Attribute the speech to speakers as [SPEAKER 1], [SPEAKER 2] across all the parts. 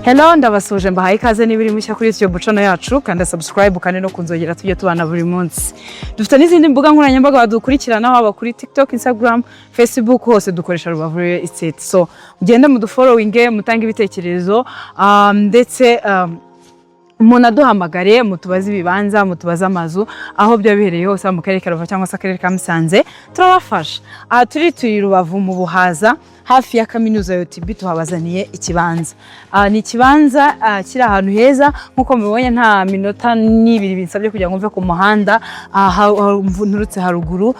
[SPEAKER 1] Hello ndabasuje mbahaye ikaze n'ibiri mushya kuri YouTube channel yacu kandi subscribe kandi no kunzogera tujye tubana buri munsi. Dufite n'izindi mbuga nkoranyambaga badukurikirana haba kuri TikTok, Instagram, Facebook hose dukoresha Rubavu Real Estate. So mugende mudufollowing mutanga ibitekerezo ndetse umuntu aduhamagare mutubaze ibibanza mutubaze amazu aho byo bihereye hose mu karere ka Rubavu cyangwa se akarere ka Musanze turabafasha. Aha turi Rubavu mu Buhaza hafi ya kaminuza ya UTB tuhabazaniye ikibanza. Ni ikibanza kiri ahantu heza nkuko mubonye nta minota n'ibiri binsabye kugira ngo mve ku muhanda nturutse haruguru.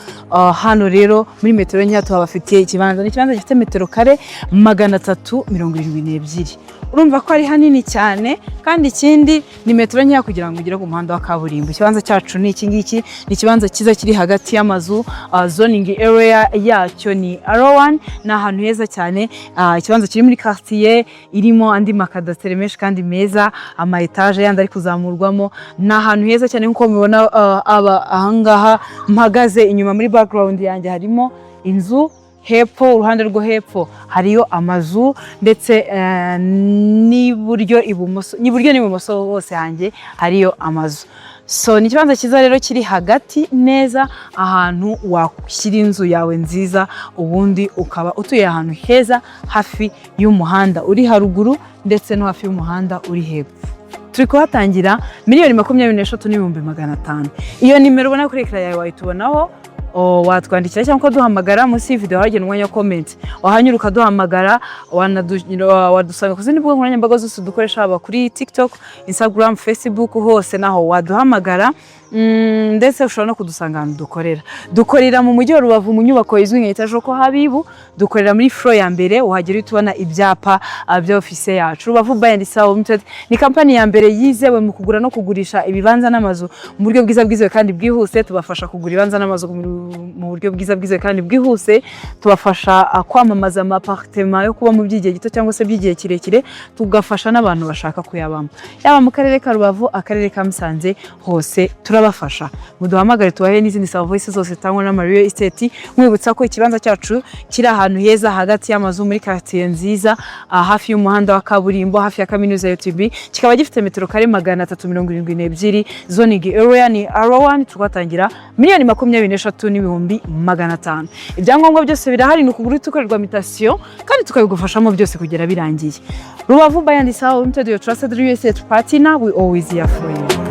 [SPEAKER 1] Hano rero muri metero nke tuhafitiye ikibanza. Ni ikibanza gifite metero kare 372. Urumva ko ari hanini cyane kandi ikindi ni metero nke kugira ngo ugere ku muhanda wa kaburimbo. Ikibanza cyacu ni iki ngiki, ni ikibanza kiza kiri hagati y'amazu. Zoning area yacyo ni R1 na ahantu heza cyane. Ikibanza kiri muri quartier irimo andi makadastere menshi kandi meza, ama etage yandi ari kuzamurwamo. Na ahantu heza cyane nkuko mubona ahangaha mpagaze inyuma muri background yanjye harimo inzu. Hepfo uruhande rwo hepfo hariyo amazu ndetse n'iburyo n'ibumoso hose hanjye hariyo amazu. So ni ikibanza cyiza rero kiri hagati neza ahantu washyira inzu yawe nziza ubundi ukaba utuye ahantu heza hafi y'umuhanda uri haruguru ndetse no hafi y'umuhanda uri hepfo. Turi kuhatangira 23,500. Iyo nimero ubona kuri ekara yawe wayitubonaho watwandikira cyangwa duhamagara munsi y'video hagene umwanya comment wahanyuruka duhamagara wadusanga ku zindi mbuga nkoranyambaga zose dukoresha haba kuri TikTok, Instagram, Facebook hose naho waduhamagara. Ndetse ushobora no kudusanga ahantu dukorera mu mujyi wa Rubavu mu nyubako izwi nka Etage ko Habibu. Dukorera muri floor ya mbere uhagera utubona ibyapa bya office yacu. Rubavu Buy and Sell Limited ni company ya mbere yizewe mu kugura no kugurisha ibibanza n'amazu mu buryo bwiza kandi bwihuse. Tubafasha kugura ibibanza n'amazu mu buryo bwiza kandi bwihuse. Tubafasha kwamamaza ama appartement yo kuba mu by'igihe gito cyangwa se by'igihe kirekire. Tugafasha n'abantu bashaka kuyabamo yaba mu karere ka Rubavu, akarere ka Musanze hose turabafasha. Muduhamagare tubahe n'izindi services zose tangwa na Real Estate. Mwibutsa ko ikibanza cyacu kiri ahantu heza hagati y'amazu muri quartier nziza hafi y'umuhanda wa kaburimbo hafi ya kaminuza ya UTB. Kikaba gifite metero kare 372. Zoning area ni R1. Tugatangira 23,500. Ibyangombwa byose birahari ni ukugura tukorerwa mutation kandi tukabigufashamo byose kugera birangiye. Rubavu Buy and Sell Limited, your trusted real estate partner, we always here for you.